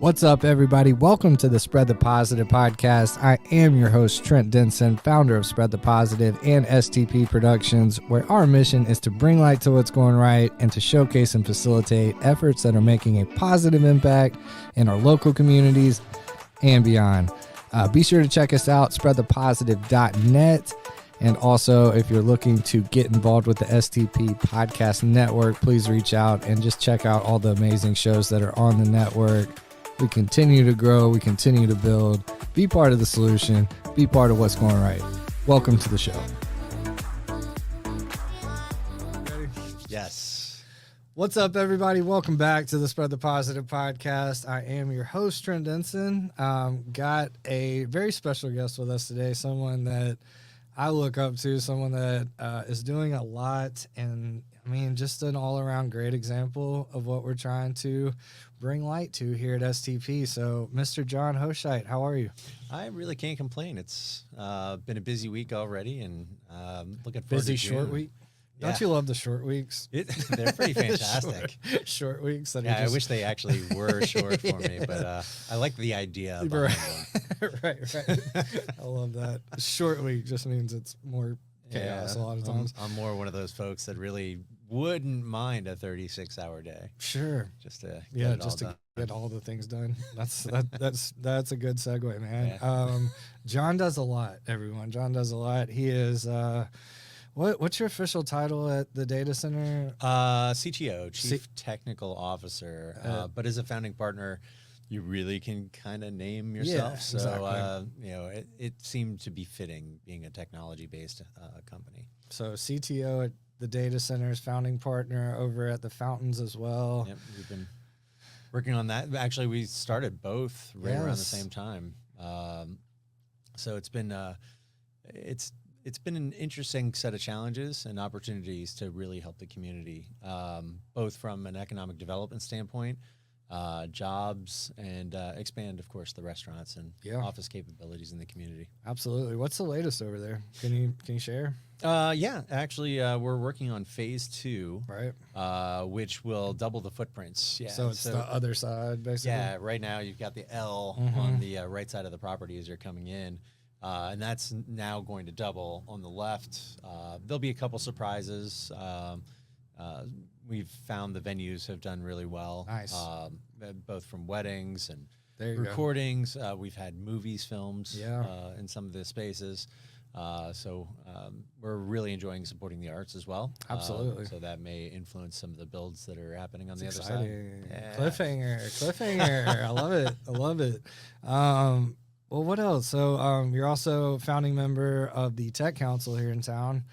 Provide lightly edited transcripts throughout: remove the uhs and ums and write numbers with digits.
What's up, everybody? Welcome to the Spread the Positive podcast. I am your host, Trent Denson, founder of Spread the Positive and STP Productions, where our mission is to bring light to what's going right and to showcase and facilitate efforts that are making a positive impact in our local communities and beyond. Be sure to check us out, spreadthepositive.net. And also, if you're looking to get involved with the STP Podcast Network, please reach out and just check out all the amazing shows that are on the network. We continue to grow. We continue to build. Be part of the solution. Be part of what's going right. Welcome to the show. Ready? Yes. What's up, everybody? Welcome back to the Spread the Positive podcast. I am your host, Trent Denson. Got a very special guest with us today, someone that I look up to, someone that is doing a lot, and I mean, just an all-around great example of what we're trying to bring light to here at STP. So, Mr. Jon Hosceit, how are you? I really can't complain. It's been a busy week already, and looking forward Busy to short June. week? Yeah. Don't you love the short weeks? They're pretty fantastic. short weeks. That Yeah, I wish they actually were short for me, but I like the idea of right. them. right. I love that. Short week just means it's more chaos a lot of times. I'm more one of those folks that really wouldn't mind a 36-hour day. Sure. Just to get all the things done. That's a good segue, man. Yeah. Jon does a lot, everyone. Jon does a lot. He is what's your official title at the data center? CTO, Chief Technical Officer. But as a founding partner, you really can kind of name yourself. Yeah, so, exactly. It seemed to be fitting being a technology-based company. So CTO at the data centers, founding partner over at the Fountains as well. Yep, we've been working on that. Actually, we started both right around the same time. So it's been an interesting set of challenges and opportunities to really help the community, both from an economic development standpoint, jobs, and expand, of course, the restaurants and office capabilities in the community. Absolutely. What's the latest over there? Can you share? Actually, we're working on phase 2, right? Which will double the footprints. Yeah, so it's the other side, basically. Yeah, right now you've got the L on the right side of the property as you're coming in. And that's now going to double on the left. There'll be a couple surprises. We've found the venues have done really well. Nice. Both from weddings and recordings. We've had movies filmed in some of the spaces. So we're really enjoying supporting the arts as well. Absolutely. So that may influence some of the builds that are happening on the other exciting. side. Yeah. Cliffhanger. I love it. Well, what else? So you're also founding member of the Tech Council here in town.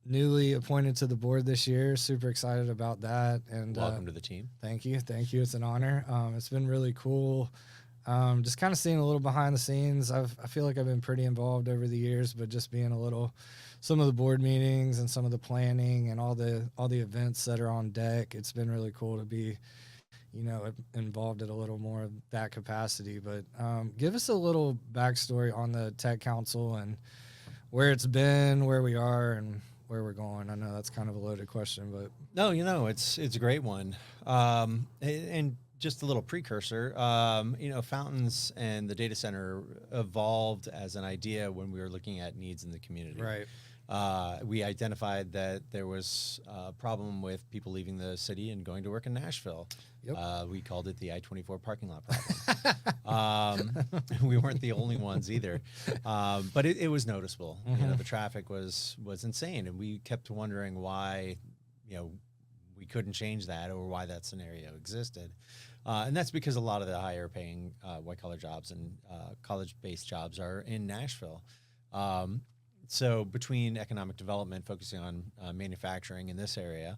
Newly appointed to the board this year. Super excited about that. And welcome to the team. Thank you. It's an honor. It's been really cool. Just kind of seeing a little behind the scenes. I feel like I've been pretty involved over the years, but just being some of the board meetings and some of the planning and all the events that are on deck. It's been really cool to be, involved at a little more of that capacity. But give us a little backstory on the Tech Council and where it's been, where we are, and where we're going. I know that's kind of a loaded question, but no, it's a great one. And just a little precursor, Fountains and the data center evolved as an idea when we were looking at needs in the community. Right. We identified that there was a problem with people leaving the city and going to work in Nashville. Yep. We called it the I-24 parking lot problem. We weren't the only ones either, but it was noticeable. Mm-hmm. The traffic was insane, and we kept wondering why, we couldn't change that or why that scenario existed. And that's because a lot of the higher paying white-collar jobs and college-based jobs are in Nashville. So between economic development, focusing on manufacturing in this area,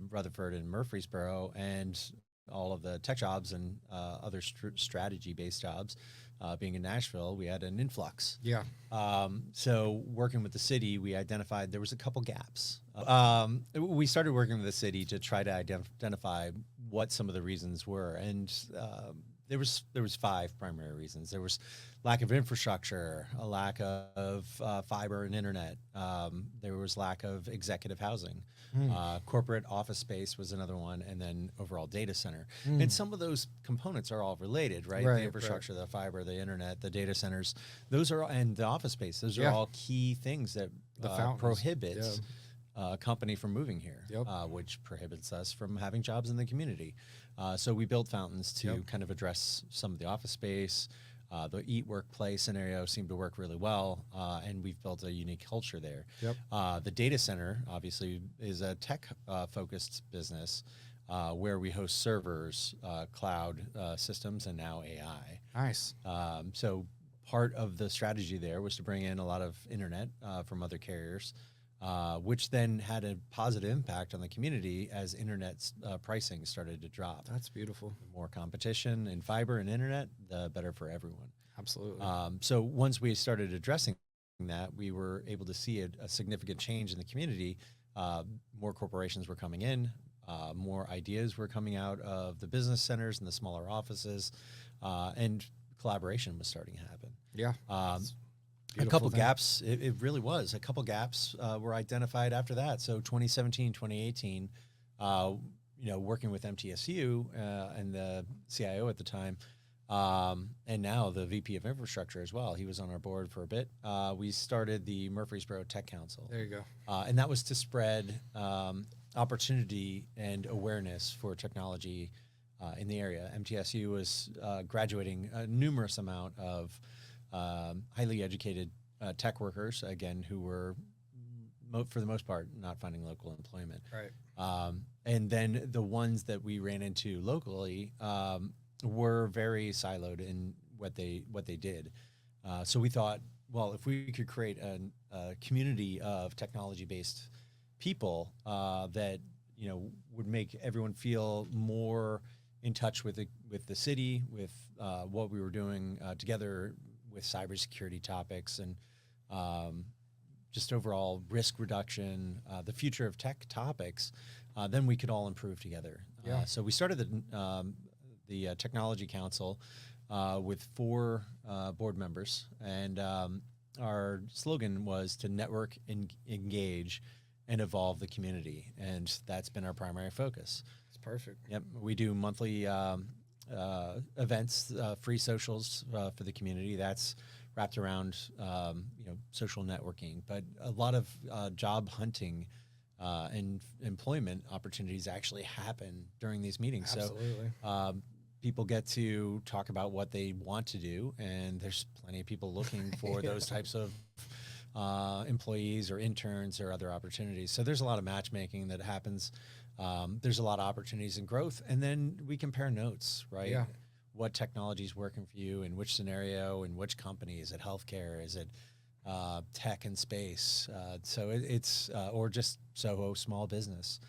Rutherford and Murfreesboro, and all of the tech jobs and other strategy-based jobs being in Nashville, we had an influx. Yeah. So working with the city, we identified there was a couple gaps. We started working with the city to try to identify what some of the reasons were. And there was five primary reasons. There was lack of infrastructure, a lack of fiber and internet. There was lack of executive housing. Corporate office space was another one, and then overall data center. And some of those components are all related, right? The infrastructure, the fiber, the internet, the data centers, those are, and the office space. Those are all key things that prohibits a company from moving here, which prohibits us from having jobs in the community. So we built fountains to kind of address some of the office space. The eat, work, play scenario seemed to work really well, and we've built a unique culture there. The data center, obviously, is a tech-focused business where we host servers, cloud systems, and now AI. Nice. So part of the strategy there was to bring in a lot of internet from other carriers, which then had a positive impact on the community as internet's pricing started to drop. That's beautiful. The more competition in fiber and internet, the better for everyone. Absolutely. So once we started addressing that, we were able to see a significant change in the community. More corporations were coming in, more ideas were coming out of the business centers and the smaller offices, and collaboration was starting to happen. Yeah. A couple gaps, it really was. A couple gaps were identified after that. So 2017, 2018, working with MTSU and the CIO at the time, and now the VP of Infrastructure as well. He was on our board for a bit. We started the Murfreesboro Tech Council. There you go. And that was to spread opportunity and awareness for technology in the area. MTSU was graduating a numerous amount of highly educated tech workers, again, who were, for the most part, not finding local employment. Right. And then the ones that we ran into locally were very siloed in what they did. So we thought, well, if we could create a community of technology-based people that would make everyone feel more in touch with the city, with what we were doing together with cybersecurity topics and just overall risk reduction, the future of tech topics, then we could all improve together. So we started the Technology Council with 4 board members, and our slogan was to network, engage, and evolve the community, and that's been our primary focus. It's perfect. Yep, we do monthly events, free socials for the community. That's wrapped around social networking, but a lot of job hunting and employment opportunities actually happen during these meetings. Absolutely. So people get to talk about what they want to do, and there's plenty of people looking for those types of employees or interns or other opportunities. So there's a lot of matchmaking that happens. There's a lot of opportunities and growth, and then we compare notes, right? Yeah. What technology is working for you in which scenario, in which company? Is it healthcare? Is it tech and space? So it's or just Soho small business.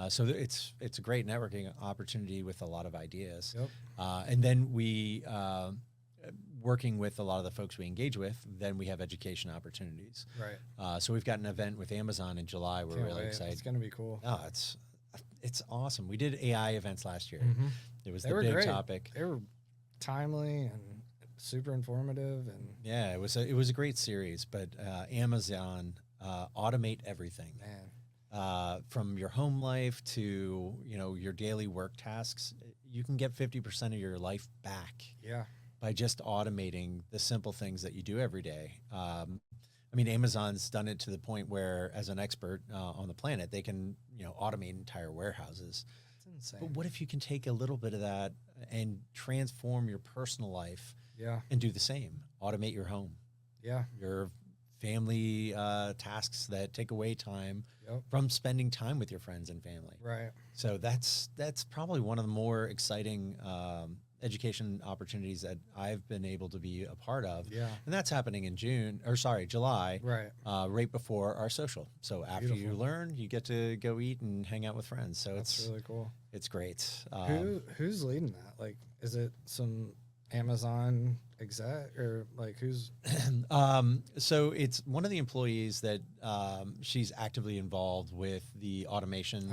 So it's a great networking opportunity with a lot of ideas. Yep. And then we working with a lot of the folks we engage with, then we have education opportunities. Right. So we've got an event with Amazon in July. We're really excited. It's going to be cool. Oh, it's awesome. We did AI events last year. Mm-hmm. It was the big topic. They were timely and super informative, and yeah, it was a great series. But Amazon automate everything, man. From your home life to your daily work tasks. You can get 50% of your life back. Yeah. By just automating the simple things that you do every day. I mean, Amazon's done it to the point where, as an expert on the planet, they can automate entire warehouses. That's insane. But what if you can take a little bit of that and transform your personal life? Yeah. And do the same. Automate your home. Yeah. Your family tasks that take away time yep. from spending time with your friends and family. Right. So that's probably one of the more exciting education opportunities that I've been able to be a part of. Yeah. And that's happening in July. Right. Right before our social. So after Beautiful. you learn, you get to go eat and hang out with friends. So that's really cool. It's great. Who's leading that? Like, is it some Amazon exec or like who's? So it's one of the employees that she's actively involved with the automation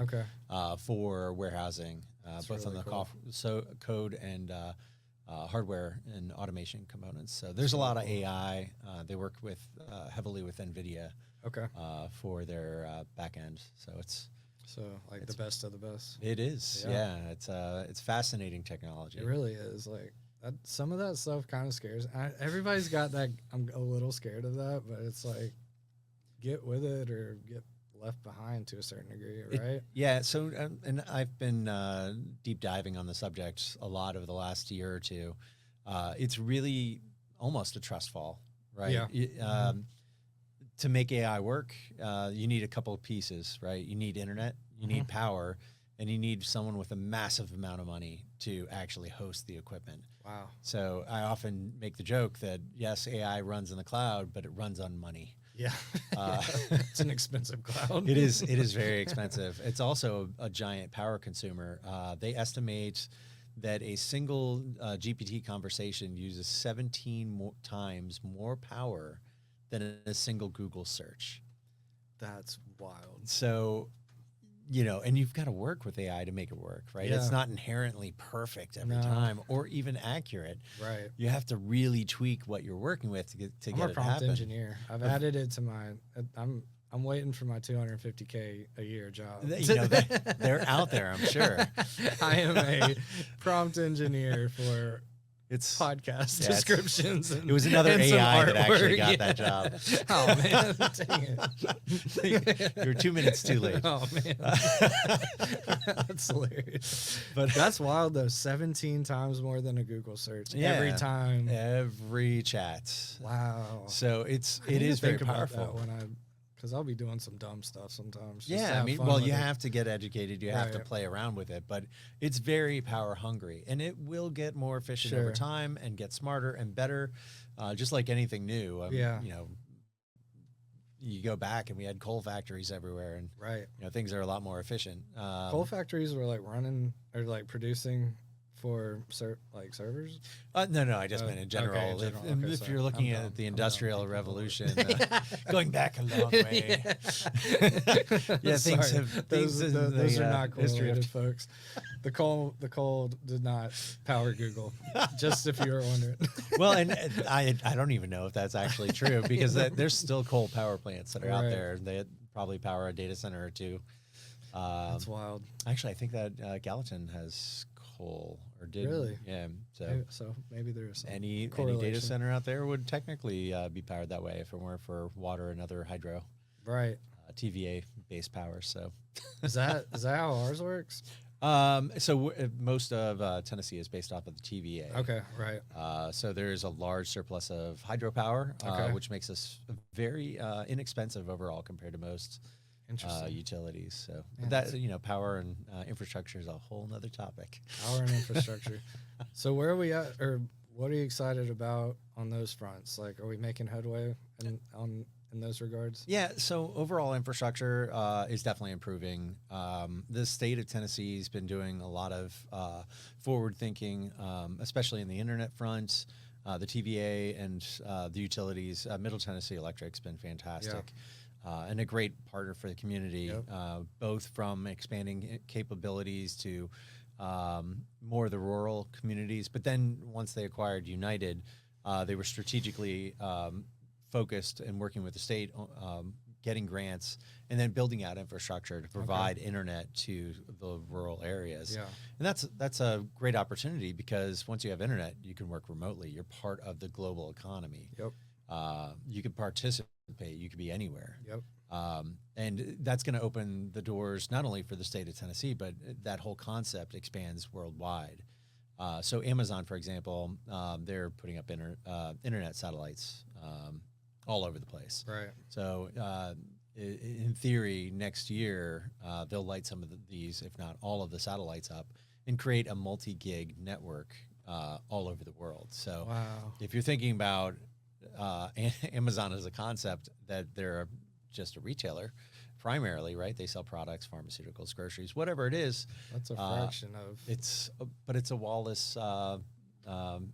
for warehousing, both really on the code and hardware and automation components. So there's a lot of AI. They work with heavily with NVIDIA Okay. for their back end. So it's the best of the best. It is. Yeah. It's fascinating technology. It really is. Like some of that stuff kind of scares. Everybody's got that. I'm a little scared of that, but it's like get with it or get left behind to a certain degree, right? Yeah. So, and I've been deep diving on the subject a lot over the last year or two. It's really almost a trust fall, right? Yeah. To make AI work, you need a couple of pieces, right? You need internet, you need power, and you need someone with a massive amount of money to actually host the equipment. Wow. So I often make the joke that yes, AI runs in the cloud, but it runs on money. Yeah. It's an expensive cloud. It is very expensive. It's also a giant power consumer. They estimate that a single GPT conversation uses 17 times more power than a single Google search. That's wild. So, and you've got to work with AI to make it work, right? Yeah. It's not inherently perfect every time or even accurate. Right. You have to really tweak what you're working with to get it to happen. I'm a prompt engineer. I've added it to I'm waiting for my $250K a year job. They're out there, I'm sure. I am a prompt engineer for podcast descriptions. It was another AI that actually got that job. Oh man, dang it! You're 2 minutes too late. Oh man, that's hilarious. But that's wild though. 17 times more than a Google search every time. Every chat. Wow. So it is very powerful. Because I'll be doing some dumb stuff sometimes. Yeah, you have to get educated. You have to play around with it, but it's very power hungry, and it will get more efficient over time and get smarter and better, just like anything new. You go back and we had coal factories everywhere, and things are a lot more efficient. Coal factories were like running or like producing for servers? No, I just meant in general. Okay, if you're looking at the Industrial Revolution, going back a long way. Things have those are not correlated, folks. The coal did not power Google. Just if you were wondering. Well, and I don't even know if that's actually true because there's still coal power plants that are out there. They probably power a data center or two. That's wild. Actually, I think that Gallatin has coal or did. Really? Yeah. So maybe there is some any data center out there would technically be powered that way if it weren't for water and other hydro. Right. TVA based power. So is that how ours works? Most of Tennessee is based off of the TVA. Okay, right. So there's a large surplus of hydropower, which makes us very inexpensive overall compared to most utilities. So power and infrastructure is a whole nother topic. Power and infrastructure. So where are we at, or what are you excited about on those fronts? Like, are we making headway in those regards? Yeah, so overall infrastructure is definitely improving. The state of Tennessee has been doing a lot of forward thinking, especially in the internet front. The TVA and the utilities. Middle Tennessee Electric's been fantastic. And a great partner for the community, both from expanding capabilities to more of the rural communities. But then once they acquired United, they were strategically focused and working with the state, getting grants, and then building out infrastructure to provide internet to the rural areas. Yeah. And that's a great opportunity because once you have internet, you can work remotely. You're part of the global economy. Yep. You can participate. You could be anywhere. Yep. And that's going to open the doors not only for the state of Tennessee, but that whole concept expands worldwide. So Amazon, for example, they're putting up internet satellites all over the place. Right. So in theory, next year, they'll light some of these, if not all of the satellites up and create a multi-gig network all over the world. So if you're thinking about Amazon as a concept, that they're just a retailer primarily, right? They sell products, pharmaceuticals, groceries, whatever it is. That's a fraction of but it's a wallless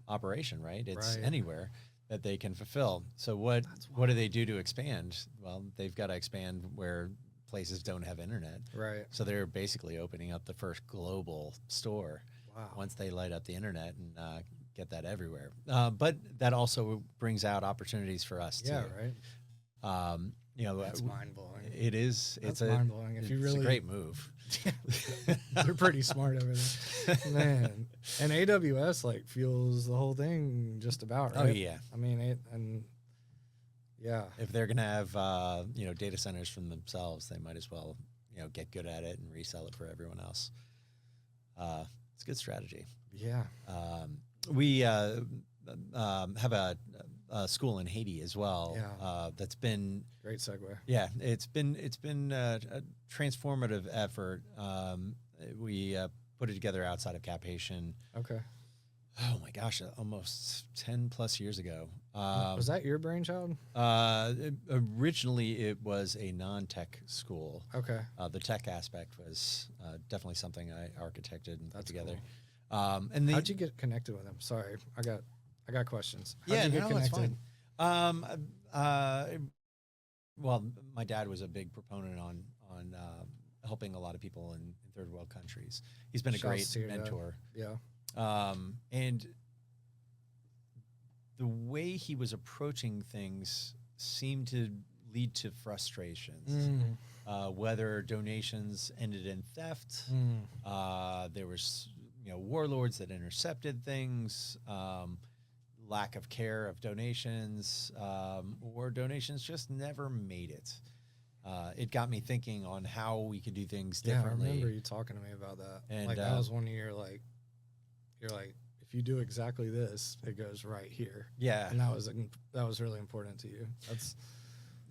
operation, right? It's anywhere that they can fulfill. So what do they do to expand? Well, they've got to expand where places don't have internet. Right. So they're basically opening up the first global store. Wow. Once they light up the internet and get that everywhere. But that also brings out opportunities for us Yeah, too. right. You know, That's mind blowing. it is. It's mind blowing. If you it's really, a great move. they're pretty smart over there, man. And AWS like fuels the whole thing just about, right? Oh yeah. I mean, yeah. If they're gonna have data centers from themselves, they might as well get good at it and resell it for everyone else. It's a good strategy. Yeah. We have a school in Haiti as well. Yeah. That's been Great segue. Yeah, it's been a transformative effort. We put it together outside of Cap Haitian. Okay. Oh my gosh, almost 10 plus years ago. Was that your brainchild? Originally, it was a non-tech school. Okay. The tech aspect was definitely something I architected and put together. Cool. And how'd you get connected with him? Sorry, I got questions. How'd you get it's connected? fine. Well, my dad was a big proponent on helping a lot of people in third world countries. He's been a great mentor. Yeah. And the way he was approaching things seemed to lead to frustrations. Whether donations ended in theft, there was warlords that intercepted things, lack of care of donations, or donations just never made it. It got me thinking on how we could do things differently. Yeah, I remember you talking to me about that. And like that was one of you're like, if you do exactly this, it goes right here. Yeah, and that was really important to you.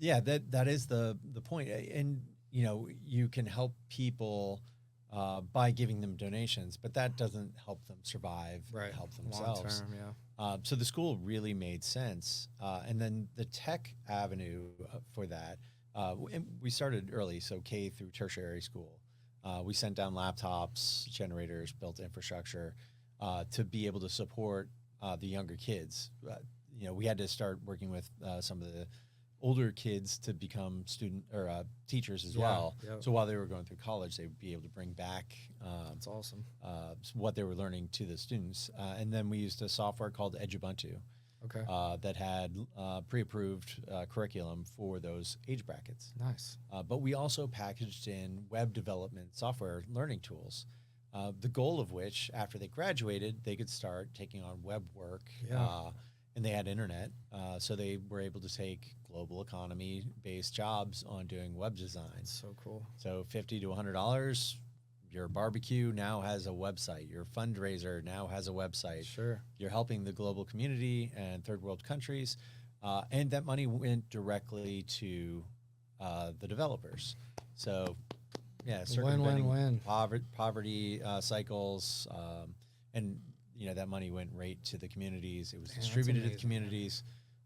That is the point. And you can help people by giving them donations, but that doesn't help them survive, right? Help themselves. Long term, yeah. So the school really made sense, and then the tech avenue for that. And we started early, so K through tertiary school. We sent down laptops, generators, built infrastructure to be able to support the younger kids. We had to start working with some of the older kids to become teachers as well. Yep. So while they were going through college, they would be able to bring back that's awesome. what they were learning to the students. And then we used a software called Edubuntu. Okay. That had pre-approved curriculum for those age brackets. Nice. But we also packaged in web development software learning tools, the goal of which, after they graduated, they could start taking on web work. Yeah. And they had internet, so they were able to take global economy-based jobs on doing web design. So cool. So $50 to $100. Your barbecue now has a website. Your fundraiser now has a website. Sure. You're helping the global community and third world countries, and that money went directly to the developers. So, yeah, circumventing poverty cycles, and that money went right to the communities. It was distributed to the communities,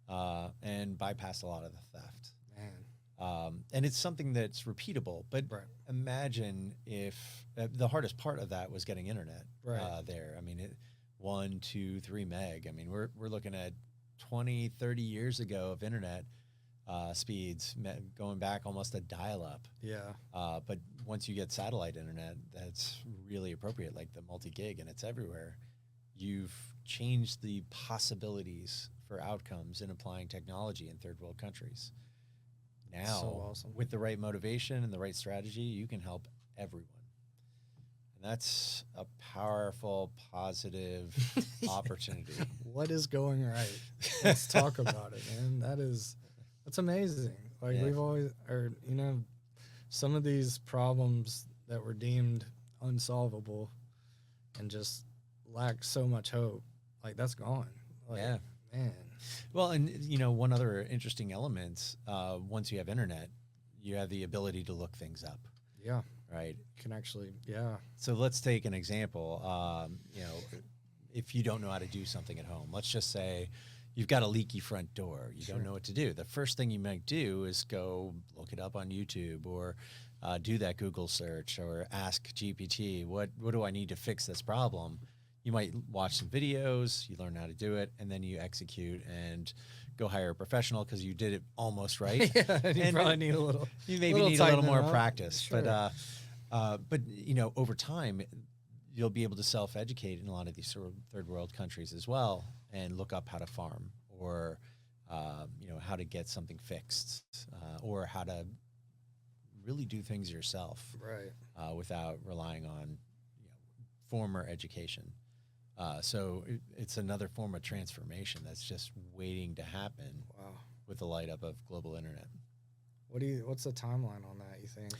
and bypassed a lot of the theft. Man. And it's something that's repeatable, but imagine if the hardest part of that was getting internet there. I mean, 1, 2, 3 meg. I mean, we're looking at 20, 30 years ago of internet speeds going back almost a dial-up. Yeah. But once you get satellite internet, that's really appropriate, like the multi-gig, and it's everywhere. You've changed the possibilities for outcomes in applying technology in third world countries. Now, so awesome. With the right motivation and the right strategy, you can help everyone. And that's a powerful, positive opportunity. What is going right? Let's talk about it, man. That's amazing. Like we've always, some of these problems that were deemed unsolvable and just lack so much hope, like that's gone. Like, man. Well, and one other interesting element, once you have internet, you have the ability to look things up. Yeah. Right. Can actually, yeah. So let's take an example. If you don't know how to do something at home, let's just say you've got a leaky front door. You don't know what to do. The first thing you might do is go look it up on YouTube, or do that Google search, or ask GPT, what do I need to fix this problem? You might watch some videos, you learn how to do it, and then you execute and go hire a professional because you did it almost right. You probably need a little. You maybe need a little more practice, but over time, you'll be able to self-educate in a lot of these sort of third world countries as well, and look up how to farm, or how to get something fixed, or how to really do things yourself, right? Without relying on former education. So it's another form of transformation that's just waiting to happen. Wow. With the light up of global internet. What's the timeline on that, you think?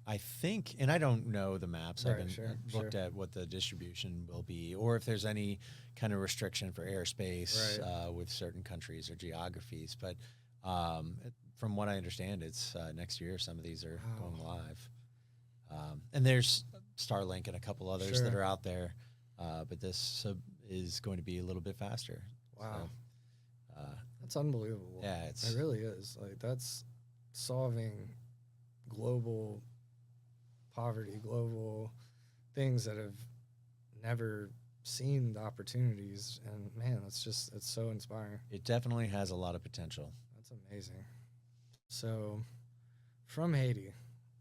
I think, and I don't know the maps. Right, I haven't looked at what the distribution will be, or if there's any kind of restriction for airspace with certain countries or geographies. But from what I understand, it's next year. Some of these are going live. And there's Starlink and a couple others that are out there. But this is going to be a little bit faster. Wow. So, that's unbelievable. Yeah, it really is. Like, that's solving global poverty, global things that have never seen the opportunities. And man, it's so inspiring. It definitely has a lot of potential. That's amazing. So from Haiti,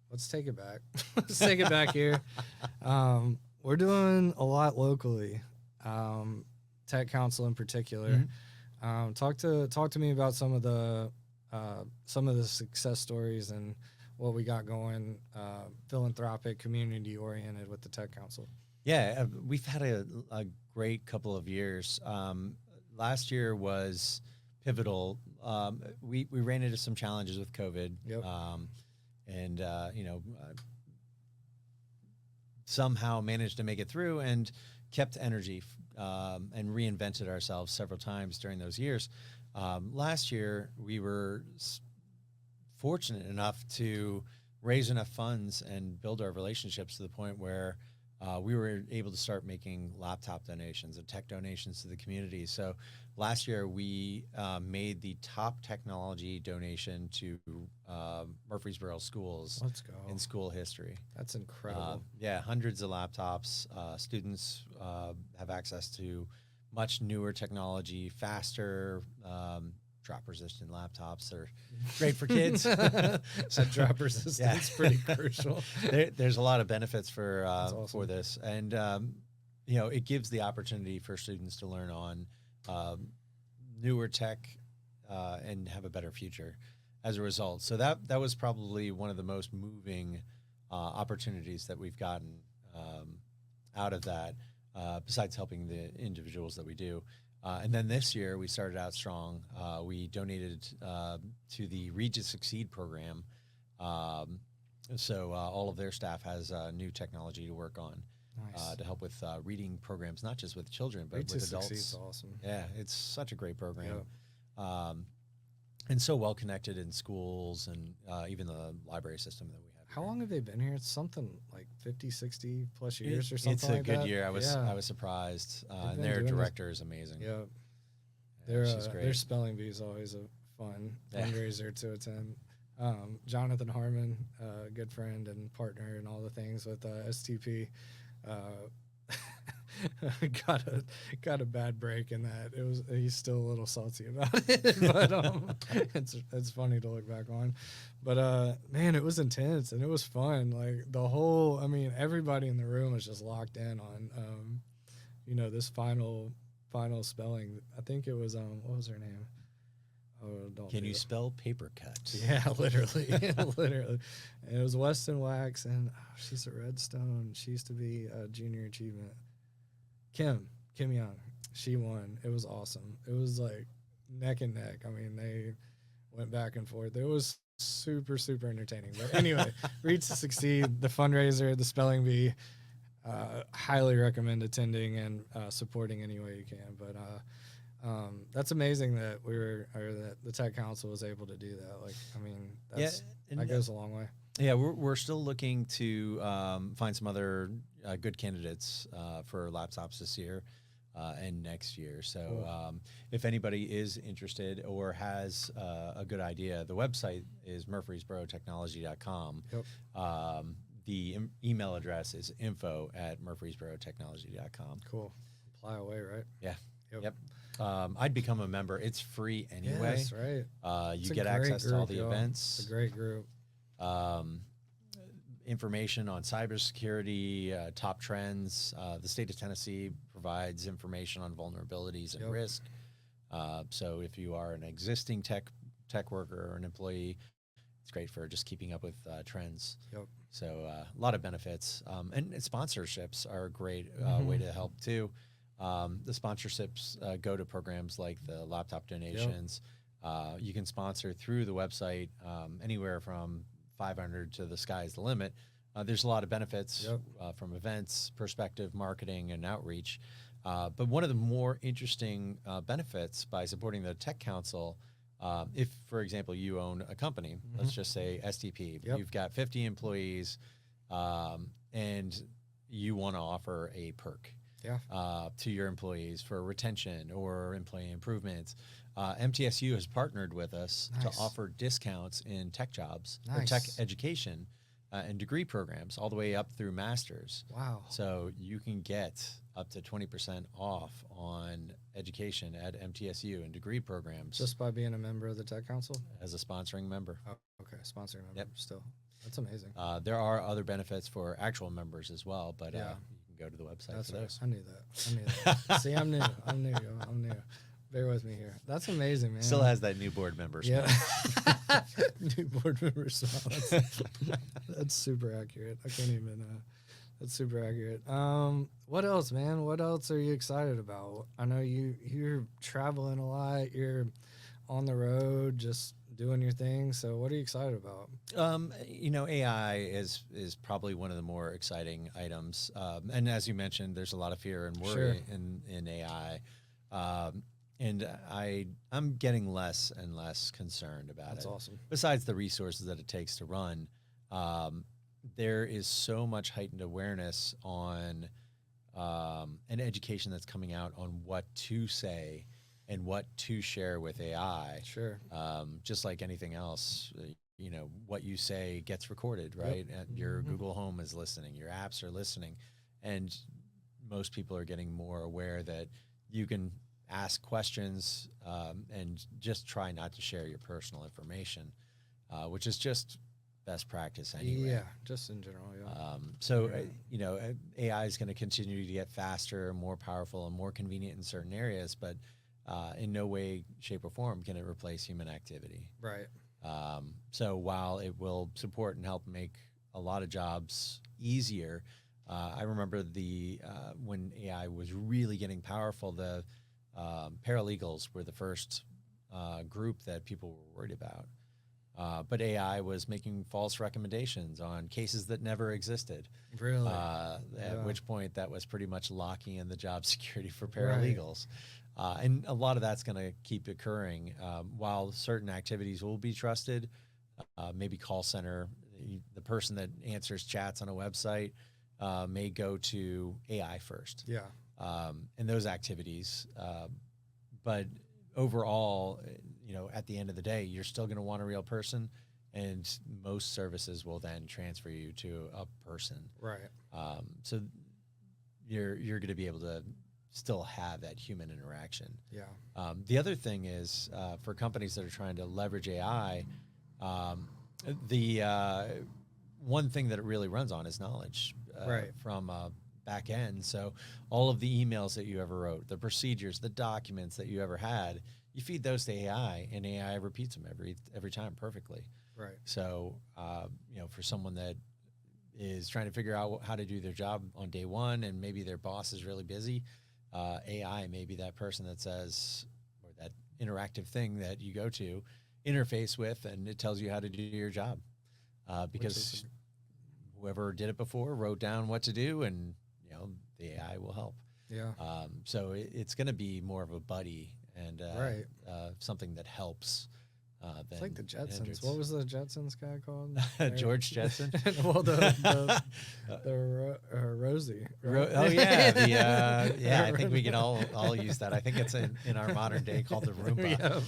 let's take it back. Let's take it back here. We're doing a lot locally, Tech Council in particular. Mm-hmm. Talk to me about some of the success stories and what we got going, philanthropic, community oriented with the Tech Council. Yeah, we've had a great couple of years. Last year was pivotal. We ran into some challenges with COVID. Yep. And somehow managed to make it through and kept energy and reinvented ourselves several times during those years. Last year, we were fortunate enough to raise enough funds and build our relationships to the point where we were able to start making laptop donations and tech donations to the community. So last year, we made the top technology donation to Murfreesboro schools. Let's go. In school history. That's incredible. Yeah, hundreds of laptops. Students have access to much newer technology, faster, drop-resistant laptops. They're great for kids. That drop resistance is pretty crucial. There's a lot of benefits for awesome. For this, and it gives the opportunity for students to learn on newer tech and have a better future as a result. So that was probably one of the most moving opportunities that we've gotten out of that, besides helping the individuals that we do. And then this year, we started out strong. We donated to the Read to Succeed program. So all of their staff has new technology to work on. Nice. To help with reading programs, not just with children, but with adults. Succeed's awesome. Yeah, it's such a great program. Yeah. And so well connected in schools and even the library system that we have. How long have they been here? It's something like 50, 60 plus years or something like that. It's a good year. I was surprised. And their director is amazing. Yeah. She's great. Their spelling bee is always a fun fundraiser to attend. Jonathan Harmon, good friend and partner and all the things with STP, got a bad break in that. He's still a little salty about it, but it's funny to look back on. But man, it was intense and it was fun. Like everybody in the room was just locked in on this final spelling. I think it was what was her name? Can you spell paper cut? Yeah, literally. Literally. And it was Weston Wax, and she's at Redstone. She used to be a junior achievement. Kim Young. She won. It was awesome. It was like neck and neck. They went back and forth. It was super, super entertaining. But anyway, Read to Succeed, the fundraiser, the spelling bee. Highly recommend attending and supporting any way you can. But that's amazing that that the Tech Council was able to do that. That goes a long way. Yeah, we're still looking to find some other good candidates for laptops this year and next year. So cool. If anybody is interested or has a good idea, the website is murfreesborotechnology.com. Yep. The email address is info@murfreesborotechnology.com. Cool. Apply away, right? Yeah. Yep. I'd become a member. It's free anyway. That's right. You get access to all the events. It's a great group. information on cybersecurity, top trends. The state of Tennessee provides information on vulnerabilities and risk. So if you are an existing tech worker or an employee, it's great for just keeping up with trends. So a lot of benefits. And sponsorships are a great way to help too. The sponsorships go to programs like the laptop donations. You can sponsor through the website anywhere from 500 to the sky's the limit. There's a lot of benefits from events, perspective, marketing, and outreach. But one of the more interesting benefits by supporting the Tech Council, if, for example, you own a company, let's just say STP, you've got 50 employees, and you want to offer a perk to your employees for retention or employee improvements. MTSU has partnered with us to offer discounts in tech jobs or tech education and degree programs all the way up through masters. Wow. So you can get up to 20% off on education at MTSU and degree programs. Just by being a member of the Tech Council? As a sponsoring member. Oh, okay, sponsoring member still. That's amazing. There are other benefits for actual members as well, but you can go to the website for those. I knew that. See, I'm new. Bear with me here. That's amazing, man. Still has that new board member smile. New board member smile. That's super accurate. I can't even. That's super accurate. What else, man? What else are you excited about? I know you're traveling a lot. You're on the road, just doing your thing. So, what are you excited about? AI is probably one of the more exciting items. And as you mentioned, there's a lot of fear and worry in AI. And I'm getting less and less concerned about it. That's awesome. Besides the resources that it takes to run, there is so much heightened awareness on an education that's coming out on what to say and what to share with AI. Sure. Just like anything else, what you say gets recorded, right? And your Google Home is listening, your apps are listening, and most people are getting more aware that you can ask questions and just try not to share your personal information, which is just best practice anyway. Yeah, just in general, AI is going to continue to get faster, more powerful, and more convenient in certain areas, but in no way, shape, or form can it replace human activity. Right. So while it will support and help make a lot of jobs easier, I remember when AI was really getting powerful, the paralegals were the first group that people were worried about. But AI was making false recommendations on cases that never existed. Really? At which point that was pretty much locking in the job security for paralegals. And a lot of that's going to keep occurring. While certain activities will be trusted, maybe call center, the person that answers chats on a website may go to AI first. Yeah. In those activities. But overall, at the end of the day, you're still going to want a real person, and most services will then transfer you to a person. Right. So you're going to be able to still have that human interaction. Yeah. The other thing is for companies that are trying to leverage AI, the one thing that it really runs on is knowledge from back end. So all of the emails that you ever wrote, the procedures, the documents that you ever had, you feed those to AI, and AI repeats them every time perfectly. Right. So for someone that is trying to figure out how to do their job on day one, and maybe their boss is really busy, AI may be that person that says, or that interactive thing that you go to interface with, and it tells you how to do your job, because whoever did it before wrote down what to do, and the AI will help. Yeah. So it's going to be more of a buddy and something that helps. It's like the Jetsons. What was the Jetsons guy called? George Jetson. Well, Rosie. Right? I think we can all use that. I think it's in our modern day called the Roomba.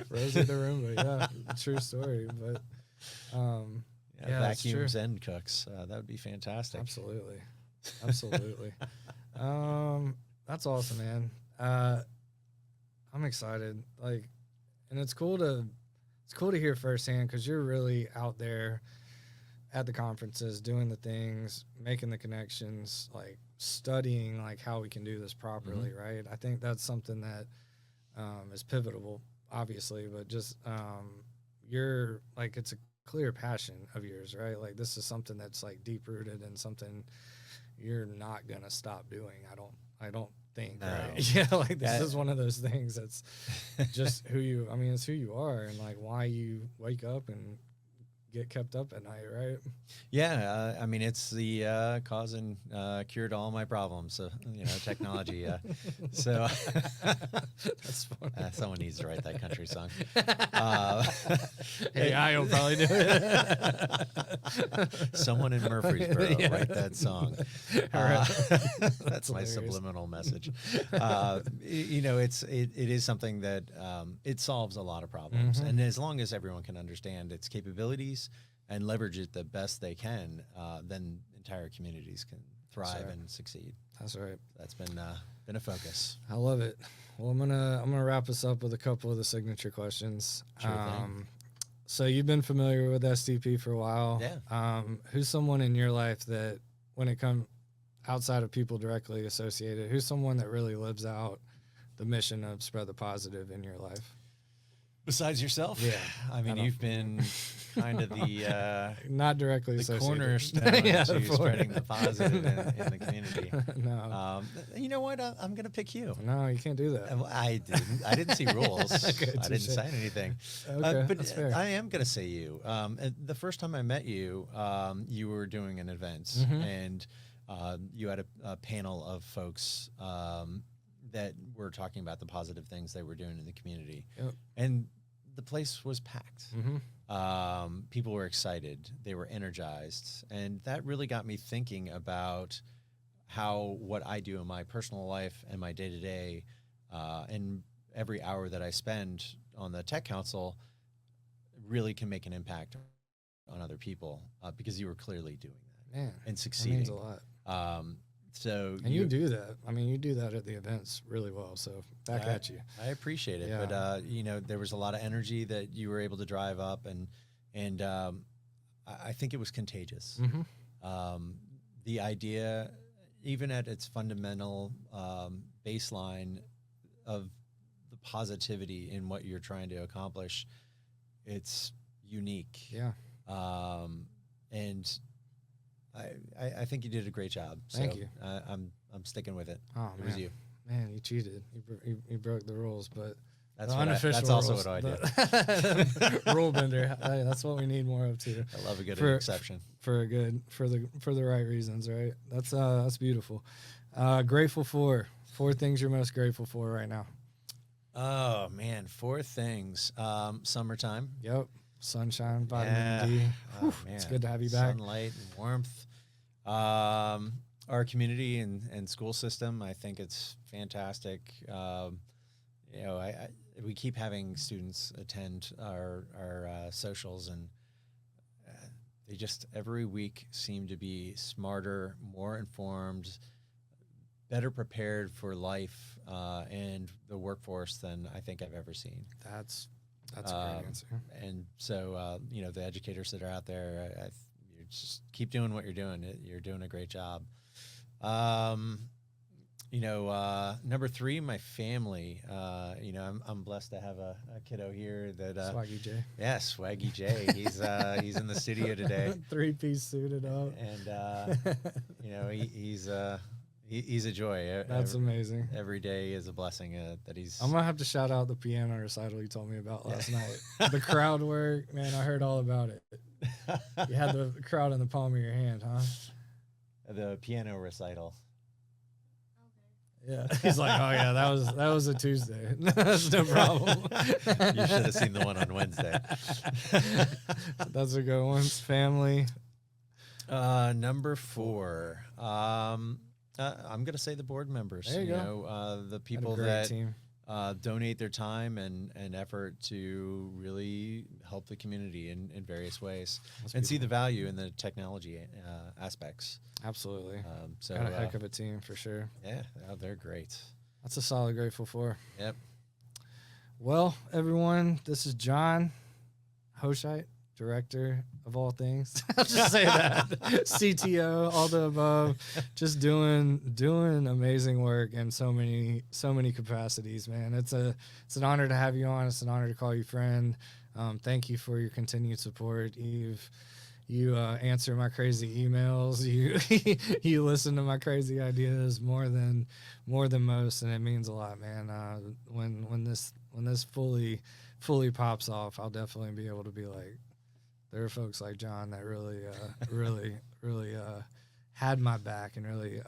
Rosie the Roomba. Yeah, true story. But vacuums and cooks. That would be fantastic. Absolutely. That's awesome, man. I'm excited. And it's cool to hear firsthand, because you're really out there at the conferences, doing the things, making the connections, like studying like how we can do this properly, right? I think that's something that is pivotal, obviously, but just you're like, it's a clear passion of yours, right? Like this is something that's like deep rooted and something you're not gonna stop doing. I don't think, No. right? Yeah, like this is one of those things that's just who you. I mean, it's who you are, and like why you wake up and get kept up at night, right? Yeah, I mean, it's the cause and cure to all my problems. So, technology. So That's funny. someone needs to write that country song. Hey, I'll probably do it. Someone in Murfreesboro write that song. That's my subliminal message. It is something that it solves a lot of problems, and as long as everyone can understand its capabilities and leverage it the best they can, then entire communities can thrive and succeed. That's right. That's been a focus. I love it. Well, I'm gonna wrap us up with a couple of the signature questions. Sure thing. So you've been familiar with STP for a while. Yeah. Who's someone in your life that, when it comes outside of people directly associated, who's someone that really lives out the mission of spread the positive in your life? Besides yourself? Yeah. I mean, you've been kind of the not directly the associated. Cornerstone to spreading the positive in the community. No. You know what? I'm going to pick you. No, you can't do that. I didn't see rules. Okay, I didn't sign anything. Okay, but that's fair. I am going to say you. The first time I met you, you were doing an event, and you had a panel of folks that were talking about the positive things they were doing in the community. Yep. And the place was packed. People were excited. They were energized. And that really got me thinking about how what I do in my personal life and my day-to-day and every hour that I spend on the Tech Council really can make an impact on other people, because you were clearly doing that. Man, and succeeding. that means a lot. So you do that. I mean, you do that at the events really well. So back at you. I appreciate it. Yeah. But there was a lot of energy that you were able to drive up, and I think it was contagious. The idea, even at its fundamental baseline of the positivity in what you're trying to accomplish, it's unique. Yeah. And I think you did a great job. Thank you. I'm sticking with it. Oh, it was you. Man, you cheated. You broke the rules, but that's unofficial what I did. Rule bender. That's what we need more of too. I love a good exception for the right reasons, right? That's beautiful. Grateful for 4 things you're most grateful for right now. Oh man, 4 things. Summertime. Yep. Sunshine, vitamin D. Oh, man. It's good to have you back. Sunlight and warmth. Our community and school system, I think it's fantastic. We keep having students attend our socials, and they just every week seem to be smarter, more informed, better prepared for life and the workforce than I think I've ever seen. That's a great answer. And so, the educators that are out there, you just keep doing what you're doing. You're doing a great job. Number 3, my family. I'm blessed to have a kiddo here that Swaggy J. Yeah, Swaggy J. He's in the studio today. 3-piece suited up. And he's a joy. That's amazing. Every day is a blessing that he's. I'm gonna have to shout out the piano recital you told me about last night. The crowd work, man. I heard all about it. You had the crowd in the palm of your hand, huh? The piano recital. Yeah, he's like, oh yeah, that was a Tuesday. That's no problem. You should have seen the one on Wednesday. That's a good one. Family. Number 4. I'm gonna say the board members. There you go. The people that team. Donate their time and effort to really help the community in various ways. That's and beautiful. see the value in the technology aspects. Absolutely. So got a heck of a team for sure. Yeah, they're great. That's a solid grateful for. Yep. Well, everyone, this is Jon Hosceit. director of all things. I'll just say that. CTO, all the above, just doing amazing work in so many capacities, man. It's an honor to have you on. It's an honor to call you friend. Thank you for your continued support. You answer my crazy emails. You listen to my crazy ideas more than most, and it means a lot, man. When this fully pops off, I'll definitely be able to be like, there are folks like Jon that really had my back and really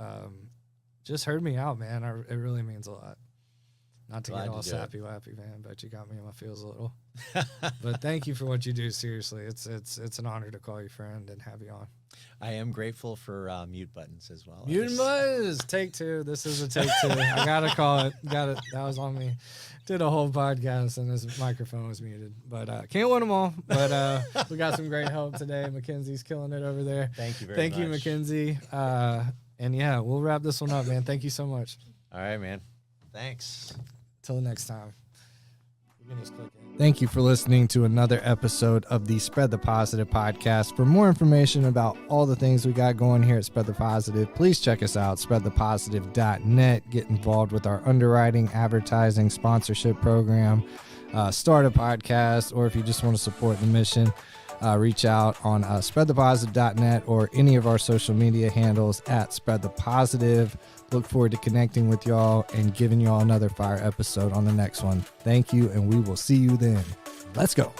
just heard me out, man. It really means a lot. Not to get all sappy wappy, man, but you got me in my feels a little. But thank you for what you do. Seriously, it's an honor to call you friend and have you on. I am grateful for mute buttons as well. Mute buttons. Take two. This is a take two. I gotta call it. That was on me. Did a whole podcast and this microphone was muted, but can't win them all. But we got some great help today. Mackenzie's killing it over there. Thank you very much. Thank you, Mackenzie. And yeah, we'll wrap this one up, man. Thank you so much. All right, man. Thanks. Till next time. Thank you for listening to another episode of the Spread the Positive podcast. For more information about all the things we got going here at Spread the Positive, please check us out, spreadthepositive.net. Get involved with our underwriting, advertising, sponsorship program, start a podcast, or if you just want to support the mission, reach out on spreadthepositive.net or any of our social media handles at Spread the Positive. Look forward to connecting with y'all and giving y'all another fire episode on the next one. Thank you, and we will see you then. Let's go.